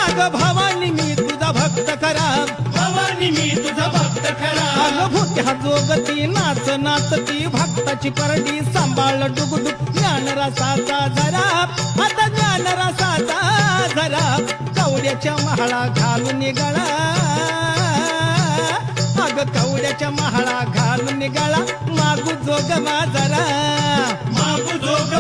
अग भवानी मी तुझा भक्त खरा, भवानी मी तुझा भक्त खरा. अग भूत्या जोगती नाच नाचती भक्ताची परडी सांभाळ डुगडुग ज्ञान रसाचा झरा, आता ज्ञान रसाचा झरा कवड्याच्या महाळा घालून गळा, अग कवड्याच्या महाळा घालून गळा मागू जोग माझरा, मागू जोग